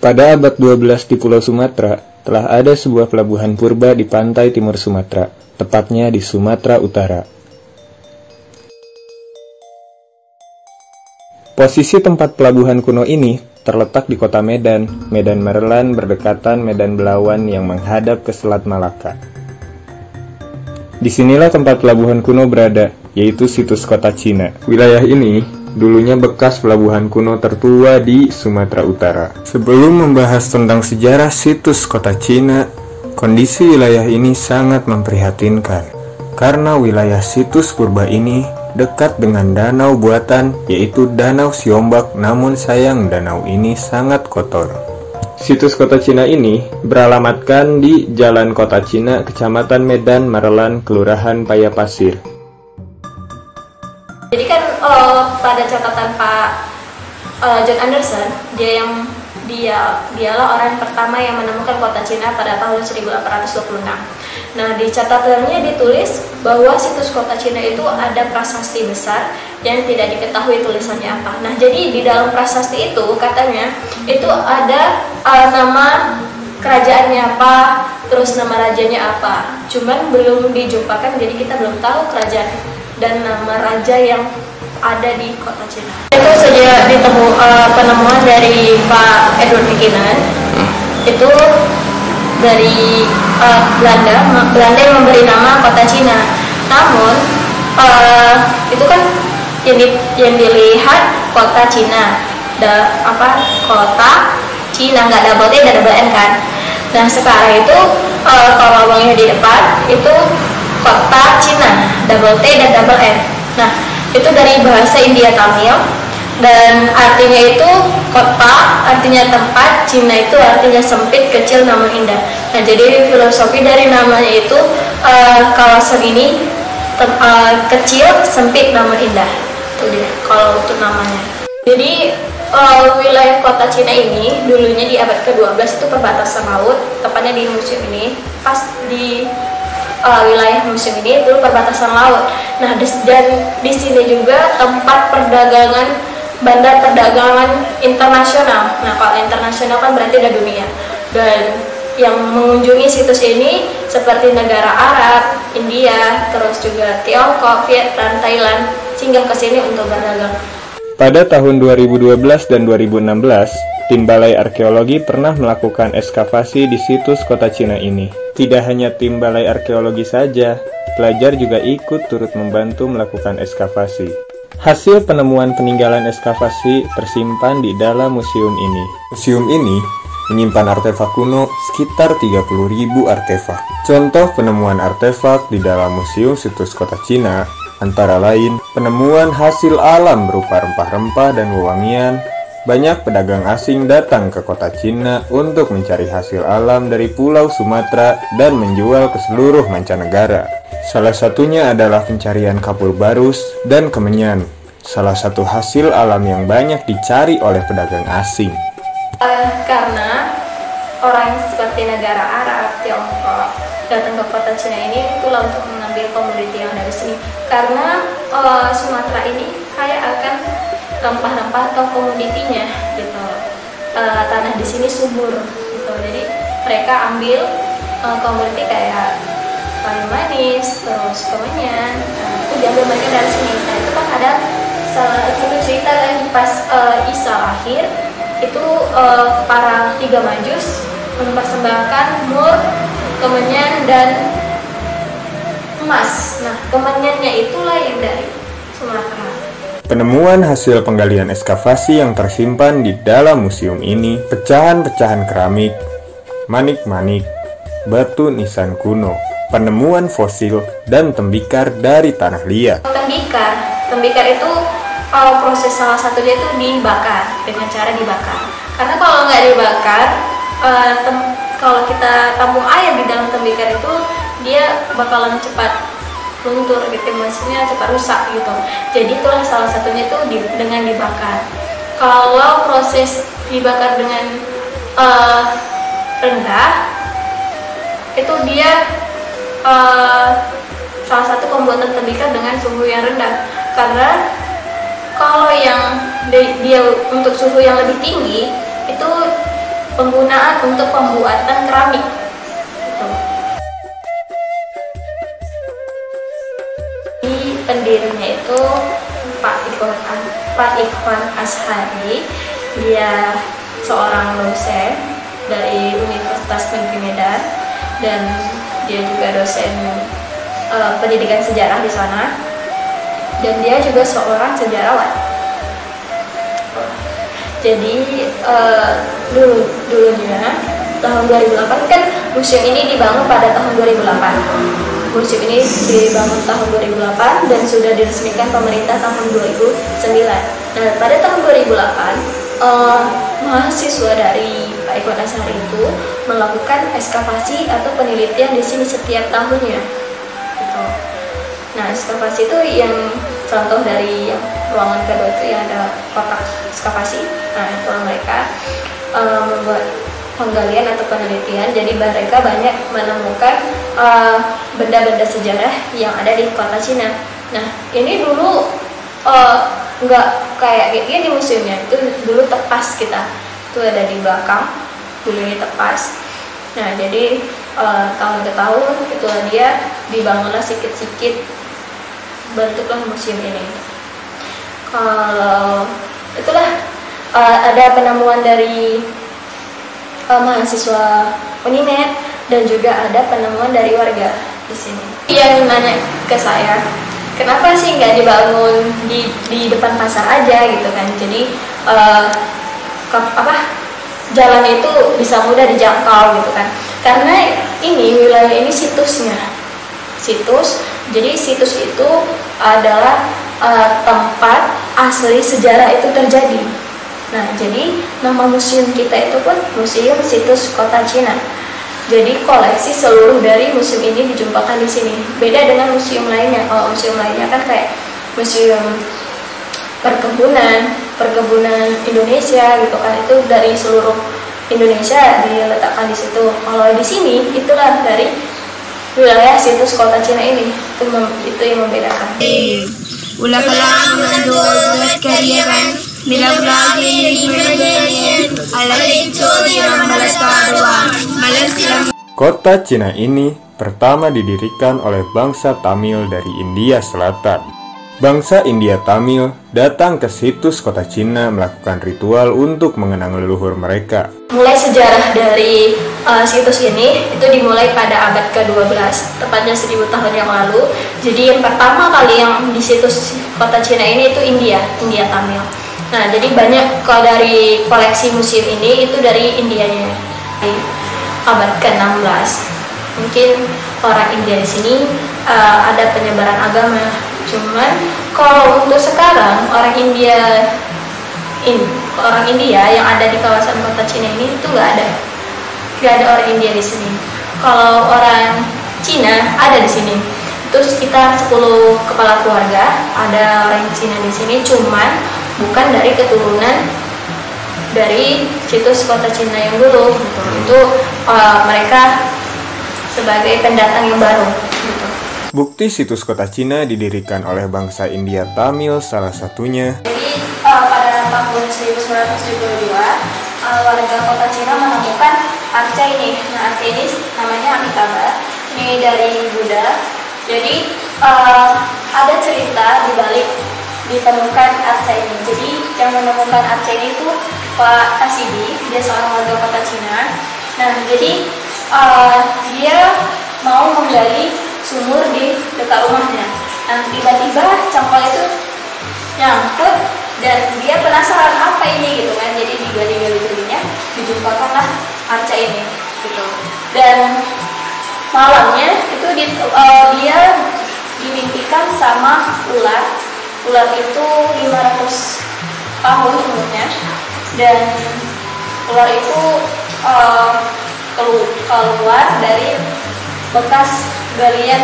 Pada abad 12 di Pulau Sumatera, telah ada sebuah pelabuhan purba di pantai timur Sumatera, tepatnya di Sumatera Utara. Posisi tempat pelabuhan kuno ini terletak di kota Medan, Medan Merelan berdekatan Medan Belawan yang menghadap ke Selat Malaka. Disinilah tempat pelabuhan kuno berada, yaitu situs kota Cina. Wilayah ini dulunya bekas pelabuhan kuno tertua di Sumatera Utara. Sebelum membahas tentang sejarah situs kota Cina, kondisi wilayah ini sangat memprihatinkan, karena wilayah situs purba ini dekat dengan danau buatan, yaitu Danau Siombak, namun sayang danau ini sangat kotor. Situs kota Cina ini beralamatkan di Jalan Kota Cina, Kecamatan Medan Merelan, Kelurahan Payapasir. Jadi kan pada catatan Pak John Anderson, dialah orang pertama yang menemukan kota Cina pada tahun 1826. Nah, di catatannya ditulis bahwa situs kota Cina itu ada prasasti besar yang tidak diketahui tulisannya apa. Nah, jadi di dalam prasasti itu katanya itu ada nama kerajaannya apa, terus nama rajanya apa. Cuman belum dijumpakan, jadi kita belum tahu kerajaan dan nama raja yang ada di kota Cina. Itu saja penemuan dari Pak Edward McKinnon. Itu dari Belanda yang memberi nama kota Cina. Namun itu kan yang dilihat kota Cina, kota Cina, nggak double T dan double N kan. Nah, sekarang itu kalau abangnya di depan itu kota Cina, double T dan double N. Nah, itu dari bahasa India Tamil, dan artinya itu kota, artinya tempat, Cina itu artinya sempit, kecil, namun indah. Nah, jadi filosofi dari namanya itu kawasan ini kecil, sempit, namun indah. Itu dia kalau untuk namanya. Jadi wilayah kota Cina ini dulunya di abad ke-12 itu perbatasan laut, tepatnya di museum ini, pas di wilayah museum ini itu perbatasan laut. Nah, dan di sini juga tempat perdagangan, bandar perdagangan internasional. Nah, kalau internasional kan berarti ada dunia. Dan yang mengunjungi situs ini seperti negara Arab, India, terus juga Tiongkok, Vietnam, Thailand, singgah ke sini untuk berdagang. Pada tahun 2012 dan 2016, tim Balai Arkeologi pernah melakukan ekskavasi di situs kota Cina ini. Tidak hanya tim Balai Arkeologi saja, pelajar juga ikut turut membantu melakukan ekskavasi. Hasil penemuan peninggalan ekskavasi tersimpan di dalam museum ini. Museum ini menyimpan artefak kuno sekitar 30.000 artefak. Contoh penemuan artefak di dalam museum situs kota Cina antara lain penemuan hasil alam berupa rempah-rempah dan wewangian. Banyak pedagang asing datang ke kota Cina untuk mencari hasil alam dari Pulau Sumatera dan menjual ke seluruh mancanegara. Salah satunya adalah pencarian kapur barus dan kemenyan, salah satu hasil alam yang banyak dicari oleh pedagang asing. Karena orang seperti negara Arab, Tiongkok datang ke kota Cina ini itulah untuk mengambil komoditi yang dari sini. Karena Sumatera ini kaya akan rempah-rempah atau komoditinya gitu. Tanah di sini subur gitu. Jadi mereka ambil komoditi kayak kayu manis, terus kemenyan, itu diambil mereka dari sini. Nah, itu kan ada salah satu cerita lagi pas Isa lahir, itu para 3 majus mempersembahkan mur, kemenyan, dan emas. Nah, kemenyannya itulah yang dari Sumatera. Penemuan hasil penggalian ekskavasi yang tersimpan di dalam museum ini, pecahan-pecahan keramik, manik-manik, batu nisan kuno, penemuan fosil, dan tembikar dari tanah liat. Tembikar itu proses salah satunya itu dibakar, dengan cara dibakar. Karena kalau nggak dibakar, kalau kita tampung air di dalam tembikar itu, dia bakalan cepat luntur gitu, maksudnya cepat rusak gitu. Jadi itulah salah satunya itu dengan dibakar. Kalau proses dibakar dengan rendah, itu dia salah satu pembuatan tembikar dengan suhu yang rendah. Karena kalau yang dia untuk suhu yang lebih tinggi itu penggunaan untuk pembuatan keramik. Gitu. Di pendirinya itu Pak Ikhwan Ashari. Dia seorang dosen dari Universitas Negeri Medan dan dia juga dosen pendidikan sejarah di sana, dan dia juga seorang sejarawan. Jadi dulunya tahun 2008 kan museum ini dibangun pada tahun 2008. Museum ini dibangun tahun 2008 dan sudah diresmikan pemerintah tahun 2009. Nah, pada tahun 2008 mahasiswa dari Pak Ikhwan Ashari itu melakukan ekskavasi atau penelitian di sini setiap tahunnya. Gitu. Nah, ekskavasi itu yang contoh dari ruangan kedua itu yang ada kotak ekskavasi. Nah, itu mereka membuat penggalian atau penelitian. Jadi mereka banyak menemukan benda-benda sejarah yang ada di kota Cina. Nah, ini dulu nggak kayak gini museumnya, itu dulu tepas kita itu ada di belakang, dulu ini tepas. Nah, jadi tahun ke tahun itulah dia dibangunlah sikit-sikit bentuklah museum ini. Kalau itulah ada penemuan dari mahasiswa Unimed dan juga ada penemuan dari warga di sini. Yang nanya ke saya, kenapa sih nggak dibangun di depan pasar aja gitu kan? Jadi jalan itu bisa mudah dijangkau gitu kan? Karena ini wilayah ini situsnya, jadi situs itu adalah tempat asli sejarah itu terjadi. Nah, jadi nama museum kita itu pun Museum Situs Kota Cina. Jadi koleksi seluruh dari museum ini dijumpakan di sini. Beda dengan museum lainnya. Kalau museum lainnya kan kayak museum perkebunan Indonesia gitu kan, itu dari seluruh Indonesia diletakkan di situ. Kalau di sini itulah dari wilayah situs kota Cina ini. Itu yang membedakan. Kota Cina ini pertama didirikan oleh bangsa Tamil dari India Selatan. Bangsa India Tamil datang ke situs kota Cina melakukan ritual untuk mengenang leluhur mereka. Mulai sejarah dari situs ini itu dimulai pada abad ke-12, tepatnya 1000 tahun yang lalu. Jadi yang pertama kali yang di situs kota Cina ini itu India Tamil. Nah, jadi banyak kalau dari koleksi museum ini itu dari Indianya. Di abad ke-16, mungkin orang India di sini ada penyebaran agama. Cuman kalau untuk sekarang orang India yang ada di kawasan kota Cina ini itu nggak ada orang India di sini. Kalau orang Cina ada di sini. Itu sekitar 10 kepala keluarga ada orang Cina di sini, cuman bukan dari keturunan dari situs kota Cina yang dulu gitu. Itu mereka sebagai pendatang yang baru gitu. Bukti situs kota Cina didirikan oleh bangsa India Tamil salah satunya. Jadi pada tahun 1972 warga kota Cina menemukan arca ini. Nah, arca ini namanya Amitabha. Ini dari Buddha. Jadi ada cerita di balik ditemukan arca ini. Jadi yang menemukan arca ini itu Pak Kasibi, dia seorang warga kota Cina. Nah, jadi dia mau menggali sumur di dekat rumahnya. Nah, tiba-tiba cangkul itu nyangkut dan dia penasaran apa ini gitu kan. Jadi digali-galinya dijumpakanlah arca ini gitu. Dan malamnya itu dia dimimpikan sama ular. Ular itu 500 tahun umurnya, dan ular itu keluar dari bekas galian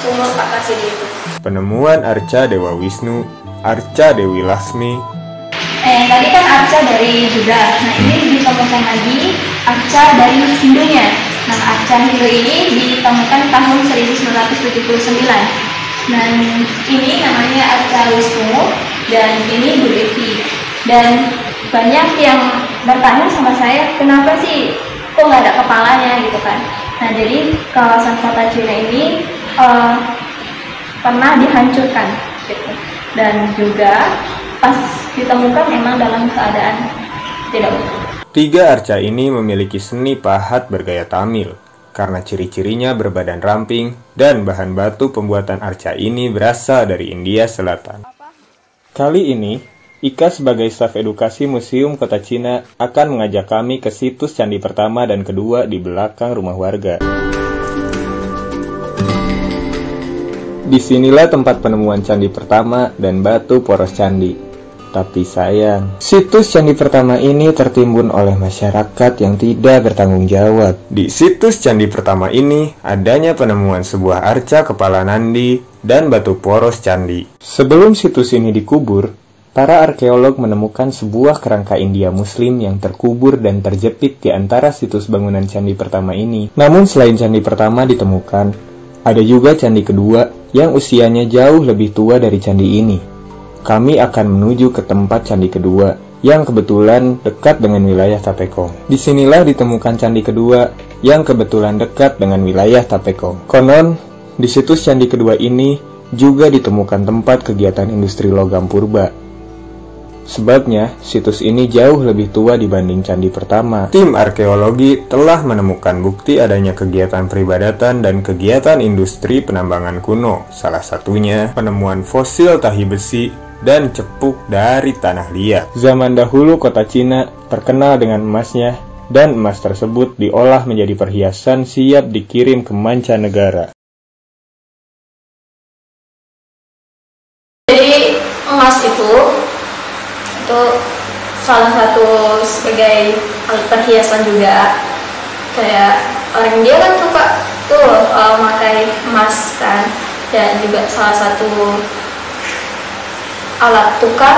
sumur Pak Kasidi itu. Penemuan arca Dewa Wisnu, arca Dewi Lasmi. Yang tadi kan arca dari Buddha. Nah, ini ditemukan lagi arca dari Hindunya. Nah, arca Hindu ini ditemukan tahun 1979. Dan ini namanya arca Wisnu dan ini Bu Devi. Dan banyak yang bertanya sama saya, kenapa sih kok nggak ada kepalanya gitu kan. Nah, jadi kawasan kota Cina ini pernah dihancurkan gitu. Dan juga pas ditemukan memang dalam keadaan tidak utuh. 3 arca ini memiliki seni pahat bergaya Tamil, karena ciri-cirinya berbadan ramping dan bahan batu pembuatan arca ini berasal dari India Selatan. Kali ini, Ika sebagai staf edukasi Museum Kota Cina akan mengajak kami ke situs candi pertama dan kedua di belakang rumah warga. Disinilah tempat penemuan candi pertama dan batu poros candi. Tapi sayang, situs candi pertama ini tertimbun oleh masyarakat yang tidak bertanggung jawab. Di situs candi pertama ini, adanya penemuan sebuah arca kepala Nandi dan batu poros candi. Sebelum situs ini dikubur, para arkeolog menemukan sebuah kerangka India Muslim yang terkubur dan terjepit di antara situs bangunan candi pertama ini. Namun selain candi pertama ditemukan, ada juga candi kedua yang usianya jauh lebih tua dari candi ini. Kami akan menuju ke tempat candi kedua yang kebetulan dekat dengan wilayah Tapekong. Disinilah ditemukan candi kedua yang kebetulan dekat dengan wilayah Tapekong. Konon, di situs candi kedua ini juga ditemukan tempat kegiatan industri logam purba. Sebabnya, situs ini jauh lebih tua dibanding candi pertama. Tim arkeologi telah menemukan bukti adanya kegiatan peribadatan dan kegiatan industri penambangan kuno. Salah satunya penemuan fosil tahi besi dan cepuk dari tanah liat. Zaman dahulu kota Cina terkenal dengan emasnya, dan emas tersebut diolah menjadi perhiasan siap dikirim ke mancanegara. Jadi emas itu salah satu sebagai alat perhiasan juga. Kayak orang India kan suka tuh memakai emas kan, dan juga salah satu alat tukar.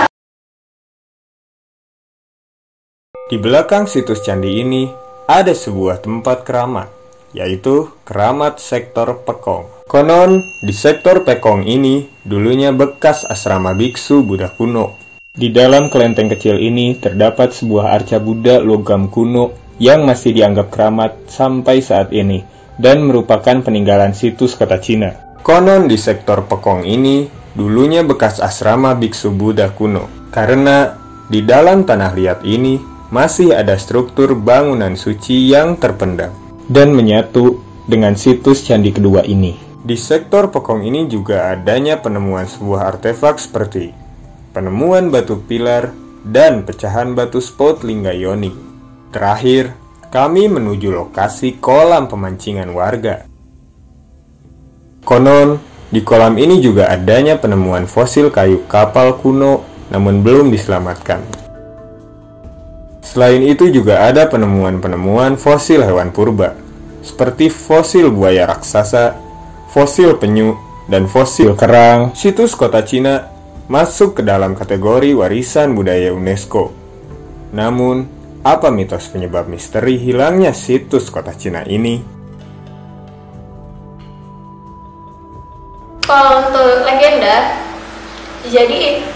Di belakang situs candi ini ada sebuah tempat keramat, yaitu keramat sektor Pekong. Konon, di sektor Pekong ini dulunya bekas asrama biksu Buddha kuno. Di dalam kelenteng kecil ini terdapat sebuah arca Buddha logam kuno yang masih dianggap keramat sampai saat ini dan merupakan peninggalan situs kota Cina. Konon di sektor Pekong ini dulunya bekas asrama biksu Buddha kuno, karena di dalam tanah liat ini masih ada struktur bangunan suci yang terpendam dan menyatu dengan situs candi kedua ini. Di sektor Pekong ini juga adanya penemuan sebuah artefak seperti penemuan batu pilar dan pecahan batu spout lingga yonik. Terakhir, kami menuju lokasi kolam pemancingan warga. Konon, di kolam ini juga adanya penemuan fosil kayu kapal kuno, namun belum diselamatkan. Selain itu juga ada penemuan-penemuan fosil hewan purba, seperti fosil buaya raksasa, fosil penyu, dan fosil kerang. Situs kota Cina masuk ke dalam kategori warisan budaya UNESCO. Namun, apa mitos penyebab misteri hilangnya situs kota Cina ini? Kalau untuk legenda, jadi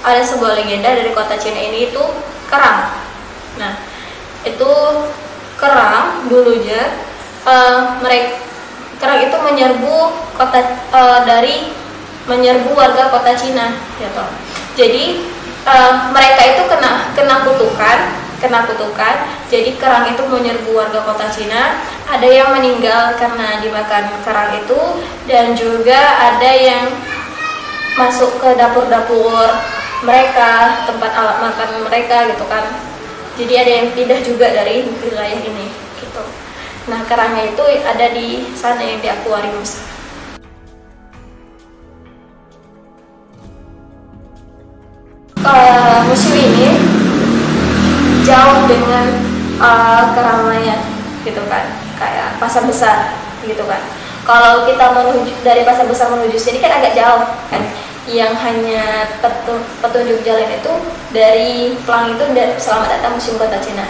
ada sebuah legenda dari kota Cina ini itu kerang. Nah, itu kerang dulunya kerang itu menyerbu menyerbu warga kota Cina, gitu. Jadi mereka itu kena kutukan. Jadi kerang itu menyerbu warga kota Cina. Ada yang meninggal karena dimakan kerang itu, dan juga ada yang masuk ke dapur-dapur mereka, tempat alat makan mereka gitu kan. Jadi ada yang pindah juga dari wilayah ini gitu. Nah, kerangnya itu ada di sana yang di akuarium. Museum ini jauh dengan keramaian gitu kan, kayak pasar besar gitu kan. Kalau kita menuju dari pasar besar menuju sini kan agak jauh kan. Yang hanya petunjuk jalan itu dari Pelangi itu selamat datang Museum Kota Cina.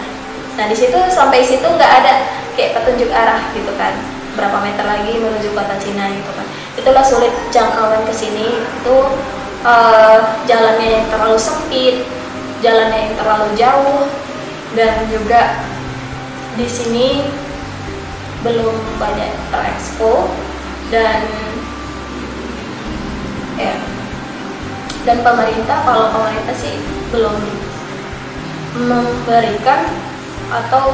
Nah, di situ sampai situ nggak ada kayak petunjuk arah gitu kan. Berapa meter lagi menuju Kota Cina gitu kan. Itulah sulit jangkauan ke sini itu jalannya yang terlalu sempit. jalannya yang terlalu jauh, dan juga di sini belum banyak terekspos, dan pemerintah, kalau pemerintah sih belum memberikan atau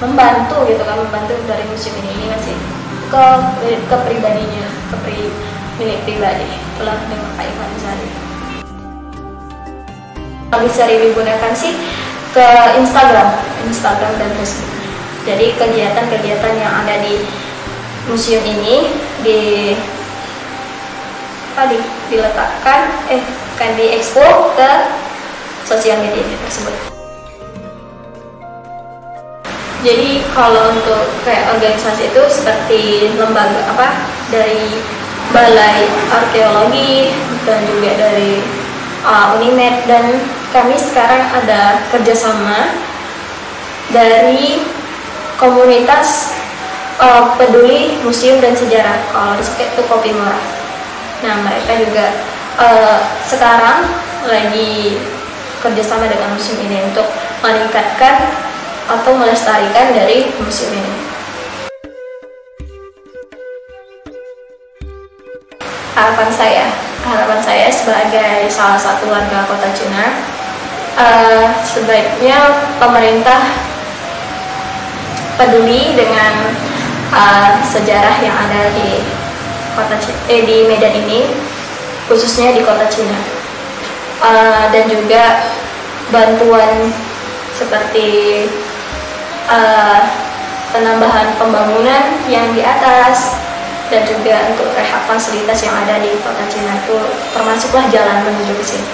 membantu gitu kan, membantu dari museum ini ngasih ke pribadinya, milik pribadi. Itulah dengan Pak Ivan Sari. Bisa digunakan sih ke Instagram dan Facebook. Jadi kegiatan-kegiatan yang ada di museum ini diletakkan akan diekspos ke sosial media tersebut. Jadi kalau untuk kayak organisasi itu seperti lembaga dari Balai Arkeologi dan juga dari Unimed, dan kami sekarang ada kerjasama dari komunitas peduli museum dan sejarah, kalau disebut itu Kopi Murah. Nah, mereka juga sekarang lagi kerjasama dengan museum ini untuk meningkatkan atau melestarikan dari museum ini. Harapan saya sebagai salah satu warga Kota Cina, sebaiknya pemerintah peduli dengan sejarah yang ada di di Medan ini, khususnya di Kota Cina, dan juga bantuan seperti penambahan pembangunan yang di atas, dan juga untuk rehab fasilitas yang ada di Kota Cina itu, termasuklah jalan menuju ke sini.